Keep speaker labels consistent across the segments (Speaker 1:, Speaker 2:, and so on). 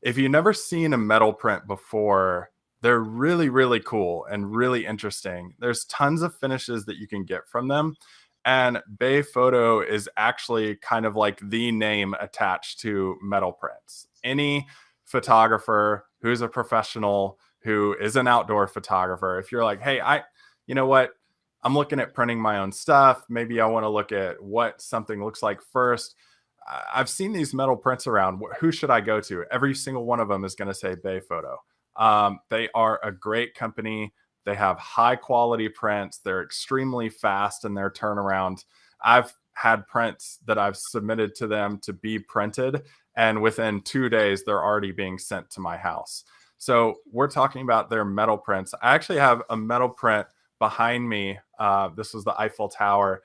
Speaker 1: If you've never seen a metal print before, they're really, really cool and really interesting. There's tons of finishes that you can get from them. And Bay Photo is actually kind of like the name attached to metal prints. Any photographer who's a professional, who is an outdoor photographer, if you're like, hey, you know what? I'm looking at printing my own stuff. Maybe I want to look at what something looks like first. I've seen these metal prints around. Who should I go to? Every single one of them is going to say Bay Photo. They are a great company. They have high quality prints. They're extremely fast in their turnaround. I've had prints that I've submitted to them to be printed, and within 2 days, they're already being sent to my house. So we're talking about their metal prints. I actually have a metal print behind me. This was the Eiffel Tower,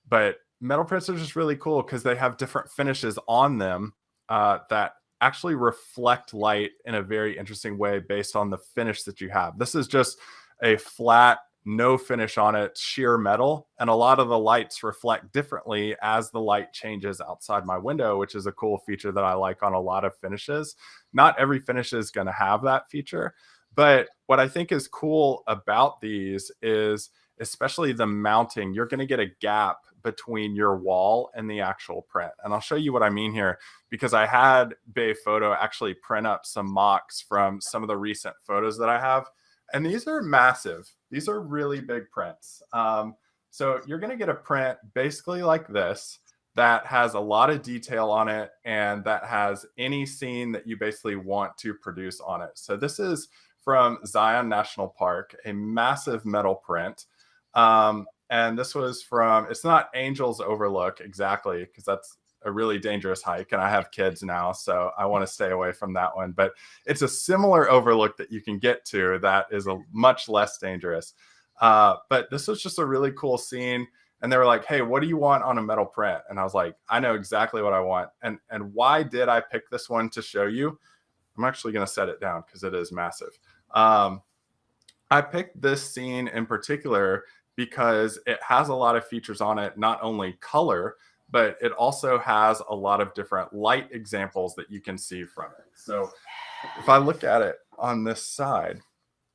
Speaker 1: but metal prints are just really cool because they have different finishes on them that actually reflect light in a very interesting way based on the finish that you have. This is just a flat, no finish on it, sheer metal. And a lot of the lights reflect differently as the light changes outside my window, which is a cool feature that I like on a lot of finishes. Not every finish is going to have that feature. But what I think is cool about these is, especially the mounting, you're going to get a gap between your wall and the actual print. And I'll show you what I mean here, because I had Bay Photo actually print up some mocks from some of the recent photos that I have. And these are massive. These are really big prints. So you're going to get a print basically like this that has a lot of detail on it and that has any scene that you basically want to produce on it. So this is from Zion National Park, a massive metal print. And this was from, it's not Angel's Overlook exactly, because that's a really dangerous hike. And I have kids now, so I want to stay away from that one. But it's a similar overlook that you can get to that is a much less dangerous. But this was just a really cool scene. And they were like, hey, what do you want on a metal print? And I was like, I know exactly what I want. And why did I pick this one to show you? I'm actually going to set it down because it is massive. I picked this scene in particular because it has a lot of features on it, not only color, but it also has a lot of different light examples that you can see from it. So if I look at it on this side,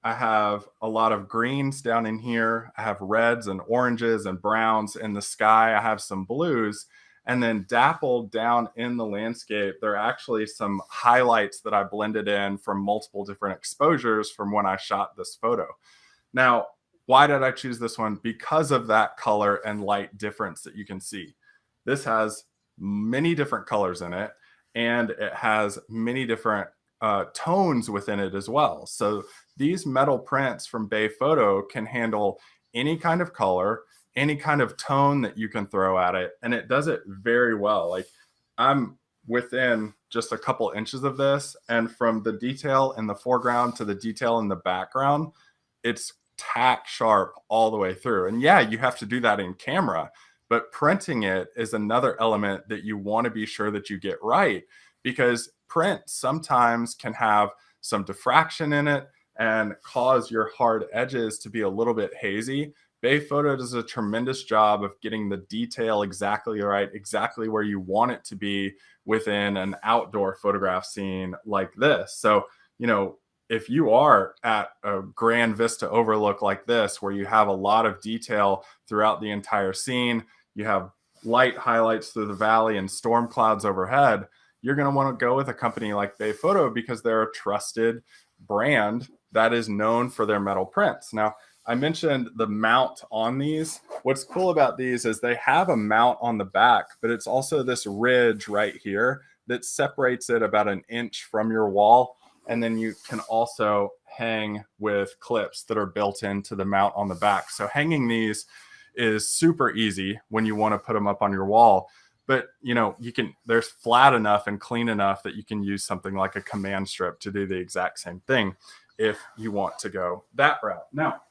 Speaker 1: I have a lot of greens down in here. I have reds and oranges and browns in the sky. I have some blues. And then dappled down in the landscape, there are actually some highlights that I blended in from multiple different exposures from when I shot this photo. Now, why did I choose this one? Because of that color and light difference that you can see. This has many different colors in it, and it has many different tones within it as well. So these metal prints from Bay Photo can handle any kind of color, any kind of tone that you can throw at it, and it does it very well. Like, I'm within just a couple inches of this, and from the detail in the foreground to the detail in the background, it's tack sharp all the way through. And yeah, you have to do that in camera, but printing it is another element that you want to be sure that you get right, because print sometimes can have some diffraction in it and cause your hard edges to be a little bit hazy. Bay Photo does a tremendous job of getting the detail exactly right, exactly where you want it to be within an outdoor photograph scene like this. So, you know, if you are at a grand vista overlook like this, where you have a lot of detail throughout the entire scene, you have light highlights through the valley and storm clouds overhead, you're going to want to go with a company like Bay Photo because they're a trusted brand that is known for their metal prints. Now, I mentioned the mount on these. What's cool about these is they have a mount on the back, but it's also this ridge right here that separates it about an inch from your wall. And then you can also hang with clips that are built into the mount on the back. So hanging these is super easy when you want to put them up on your wall. But, you know, they're flat enough and clean enough that you can use something like a command strip to do the exact same thing if you want to go that route. Now,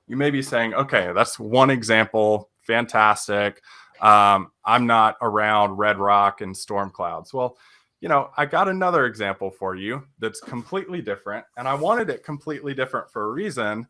Speaker 1: you may be saying, okay, that's one example. Fantastic. I'm not around red rock and storm clouds. Well, you know, I got another example for you that's completely different. And I wanted it completely different for a reason,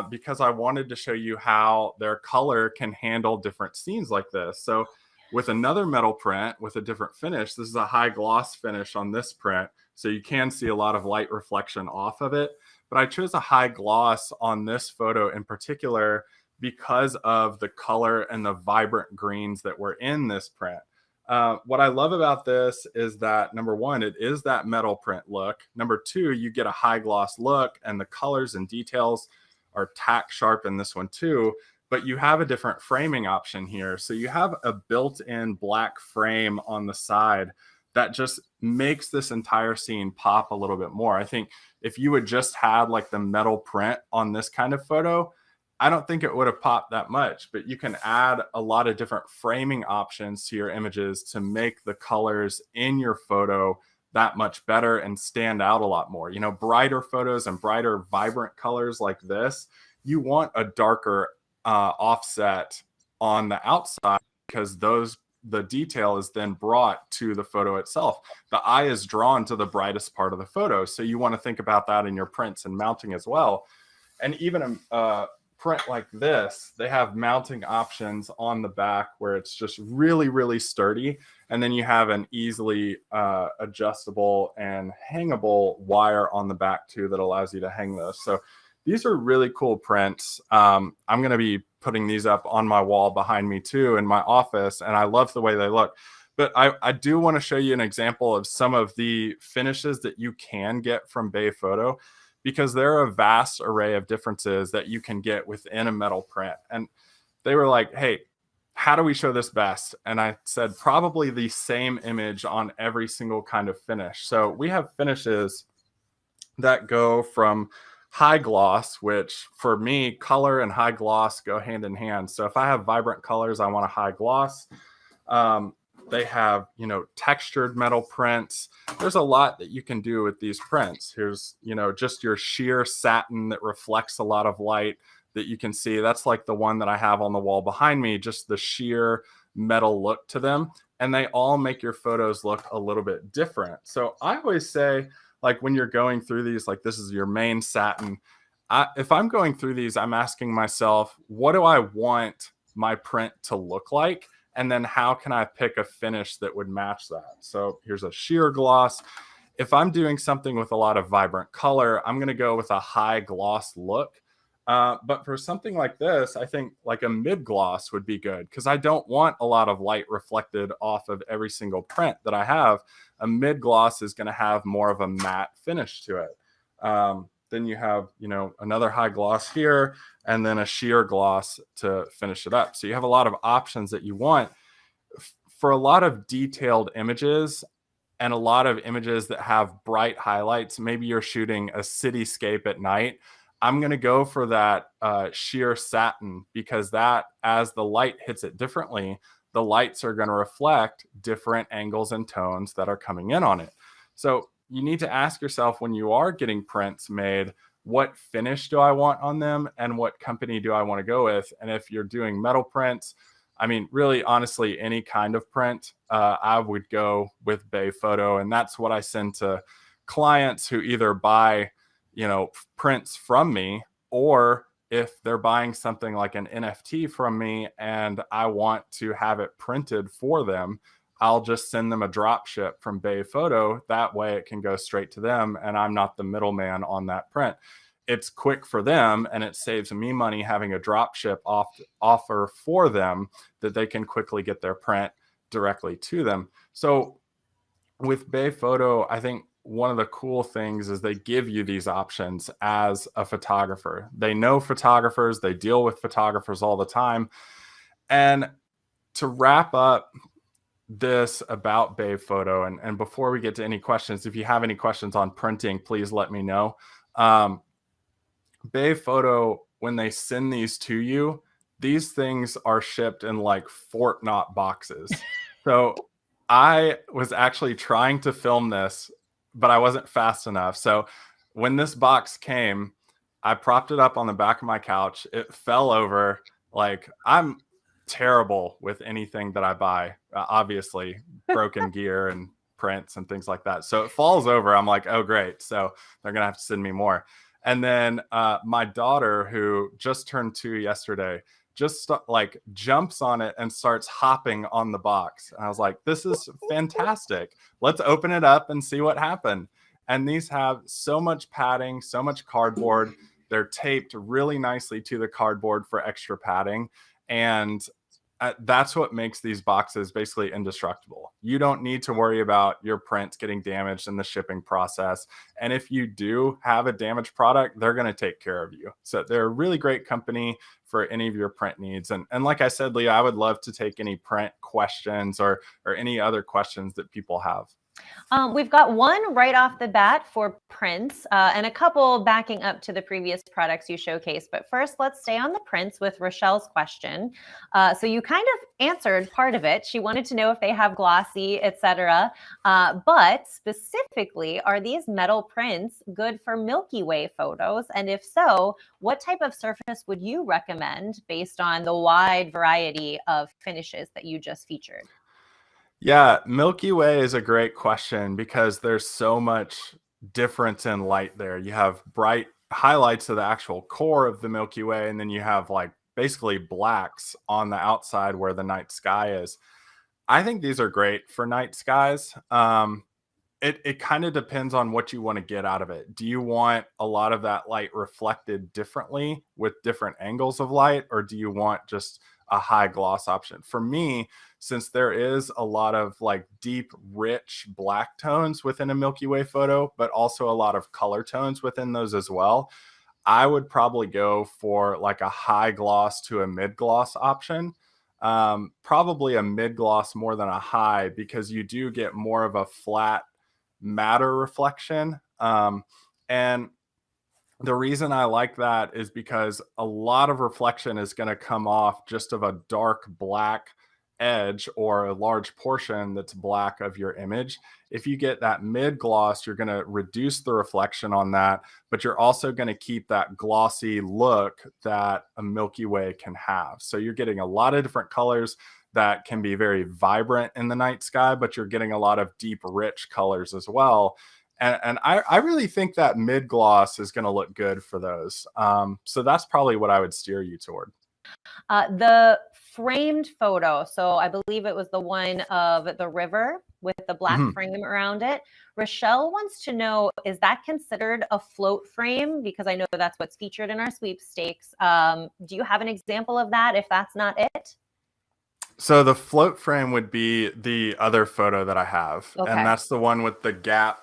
Speaker 1: because I wanted to show you how their color can handle different scenes like this. So with another metal print with a different finish. This is a high gloss finish on this print, so you can see a lot of light reflection off of it. But I chose a high gloss on this photo in particular because of the color and the vibrant greens that were in this print. What I love about this is that, number one, it is that metal print look. Number two, you get a high gloss look, and the colors and details are tack sharp in this one too. But you have a different framing option here. So you have a built-in black frame on the side that just makes this entire scene pop a little bit more. I think if you had just had like the metal print on this kind of photo, I don't think it would have popped that much, but you can add a lot of different framing options to your images to make the colors in your photo that much better and stand out a lot more. You know, brighter photos and brighter, vibrant colors like this, you want a darker offset on the outside, because the detail is then brought to the photo itself. The eye is drawn to the brightest part of the photo. So you want to think about that in your prints and mounting as well. And even a print like this, they have mounting options on the back where it's just really, really sturdy. And then you have an easily adjustable and hangable wire on the back too that allows you to hang those. So these are really cool prints. I'm going to be putting these up on my wall behind me too in my office, and I love the way they look. But I do want to show you an example of some of the finishes that you can get from Bay Photo, because there are a vast array of differences that you can get within a metal print. And they were like, hey, how do we show this best? And I said, probably the same image on every single kind of finish. So we have finishes that go from high gloss, which for me, color and high gloss go hand in hand. So if I have vibrant colors, I want a high gloss. They have, you know, textured metal prints. There's a lot that you can do with these prints. Here's, you know, just your sheer satin that reflects a lot of light that you can see. That's like the one that I have on the wall behind me, just the sheer metal look to them. And they all make your photos look a little bit different. So I always say, like, when you're going through these, like this is your main satin. If I'm going through these, I'm asking myself, what do I want my print to look like? And then how can I pick a finish that would match that? So here's a sheer gloss. If I'm doing something with a lot of vibrant color, I'm going to go with a high gloss look. But for something like this, I think like a mid gloss would be good, because I don't want a lot of light reflected off of every single print that I have. A mid gloss is going to have more of a matte finish to it. Then you have, you know, another high gloss here, and then a sheer gloss to finish it up. So you have a lot of options that you want. For a lot of detailed images and a lot of images that have bright highlights, maybe you're shooting a cityscape at night, I'm going to go for that sheer satin, because that, as the light hits it differently, the lights are going to reflect different angles and tones that are coming in on it. So you need to ask yourself, when you are getting prints made, what finish do I want on them and what company do I want to go with? And if you're doing metal prints, I mean, really, honestly, any kind of print, I would go with Bay Photo. And that's what I send to clients who either buy, you know, prints from me, or if they're buying something like an NFT from me and I want to have it printed for them, I'll just send them a drop ship from Bay Photo. That way it can go straight to them and I'm not the middleman on that print. It's quick for them and it saves me money having a drop ship offer for them that they can quickly get their print directly to them. So with Bay Photo, I think one of the cool things is they give you these options as a photographer. They know photographers, they deal with photographers all the time. And to wrap up this about Bay Photo, and before we get to any questions, if you have any questions on printing, please let me know. Bay Photo, when they send these to you, these things are shipped in like Fort Knott boxes. So I was actually trying to film this, but I wasn't fast enough. So when this box came, I propped it up on the back of my couch. It fell over. Like, I'm terrible with anything that I buy, obviously broken gear and prints and things like that. So it falls over. I'm like, oh, great. So they're going to have to send me more. And then my daughter, who just turned 2 yesterday, just like jumps on it and starts hopping on the box. And I was like, this is fantastic. Let's open it up and see what happened. And these have so much padding, so much cardboard. They're taped really nicely to the cardboard for extra padding. And that's what makes these boxes basically indestructible. You don't need to worry about your prints getting damaged in the shipping process. And if you do have a damaged product, they're going to take care of you. So they're a really great company for any of your print needs. And like I said, Leah, I would love to take any print questions or any other questions that people have.
Speaker 2: We've got one right off the bat for prints and a couple backing up to the previous products you showcased. But first, let's stay on the prints with Rochelle's question. So you kind of answered part of it. She wanted to know if they have glossy, etc. But specifically, are these metal prints good for Milky Way photos? And if so, what type of surface would you recommend based on the wide variety of finishes that you just featured?
Speaker 1: Yeah, Milky Way is a great question because there's so much difference in light there. You have bright highlights of the actual core of the Milky Way, and then you have like basically blacks on the outside where the night sky is. I think these are great for night skies. It kind of depends on what you want to get out of it. Do you want a lot of that light reflected differently with different angles of light, or do you want just a high gloss option? For me, since there is a lot of like deep, rich black tones within a Milky Way photo, but also a lot of color tones within those as well, I would probably go for like a high gloss to a mid gloss option. Probably a mid gloss more than a high, because you do get more of a flat matter reflection. And the reason I like that is because a lot of reflection is going to come off just of a dark black edge or a large portion that's black of your image. If you get that mid gloss, you're going to reduce the reflection on that, but you're also going to keep that glossy look that a Milky Way can have. So you're getting a lot of different colors that can be very vibrant in the night sky, but you're getting a lot of deep, rich colors as well. And I really think that mid gloss is going to look good for those. So that's probably what I would steer you toward.
Speaker 2: The framed photo, so I believe it was the one of the river with the black frame around it. Rochelle wants to know, is that considered a float frame? Because I know that's what's featured in our sweepstakes. Do you have an example of that if that's not it?
Speaker 1: So the float frame would be the other photo that I have.
Speaker 2: Okay.
Speaker 1: And that's the one with the gap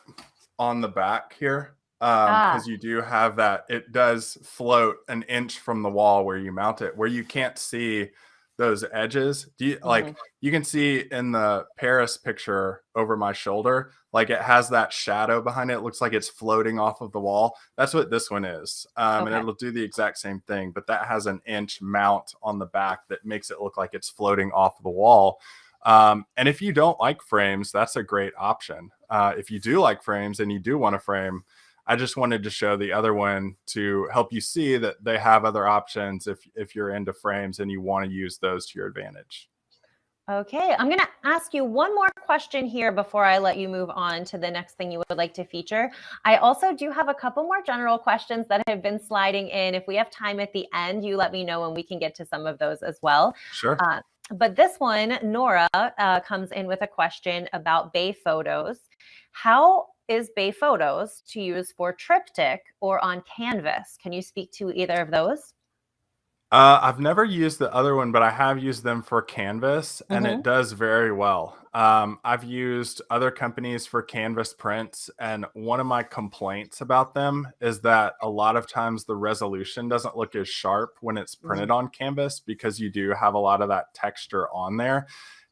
Speaker 1: on the back here. Because you do have that, it does float an inch from the wall where you mount it, where you can't see those edges. Do you like, you can see in the Paris picture over my shoulder, like it has that shadow behind it. It looks like it's floating off of the wall. That's what this one is. And it'll do the exact same thing, but that has an inch mount on the back that makes it look like it's floating off the wall. And if you don't like frames, that's a great option. If you do like frames and you do want a frame, I just wanted to show the other one to help you see that they have other options if you're into frames and you want to use those to your advantage.
Speaker 2: Okay, I'm going to ask you one more question here before I let you move on to the next thing you would like to feature. I also do have a couple more general questions that have been sliding in. If we have time at the end, you let me know and we can get to some of those as well.
Speaker 1: Sure.
Speaker 2: But this one, Nora, comes in with a question about Bay Photos. How is Bay Photos to use for triptych or on canvas? Can you speak to either of those?
Speaker 1: I've never used the other one, but I have used them for canvas, and it does very well. I've used other companies for canvas prints, and one of my complaints about them is that a lot of times the resolution doesn't look as sharp when it's printed on canvas, because you do have a lot of that texture on there.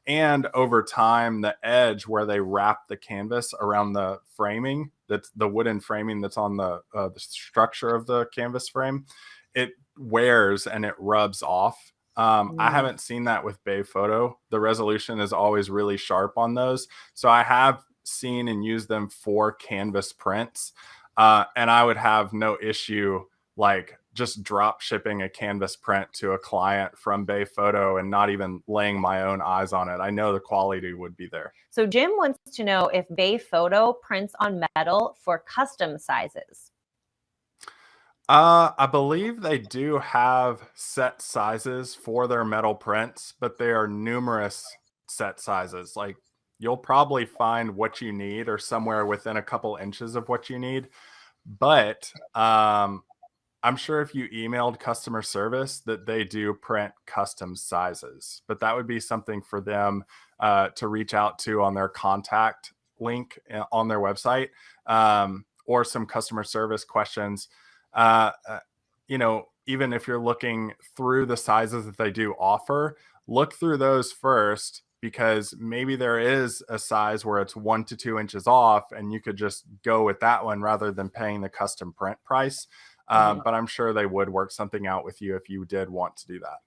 Speaker 1: And over time, the edge where they wrap the canvas around the framing, that's the wooden framing that's on the structure of the canvas frame, it wears and it rubs off. I haven't seen that with Bay Photo. The resolution is always really sharp on those. So I have seen and used them for canvas prints. And I would have no issue like just drop shipping a canvas print to a client from Bay Photo and not even laying my own eyes on it. I know the quality would be there.
Speaker 2: So Jim wants to know if Bay Photo prints on metal for custom sizes.
Speaker 1: I believe they do have set sizes for their metal prints, but they are numerous set sizes. Like you'll probably find what you need or somewhere within a couple inches of what you need. But I'm sure if you emailed customer service that they do print custom sizes, but that would be something for them to reach out to on their contact link on their website, or some customer service questions. Uh, uh, Even if you're looking through the sizes that they do offer, look through those first because maybe there is a size where it's 1 to 2 inches off and you could just go with that one rather than paying the custom print price.
Speaker 2: Mhm.
Speaker 1: But I'm sure they would work something out with you if you did want to do that.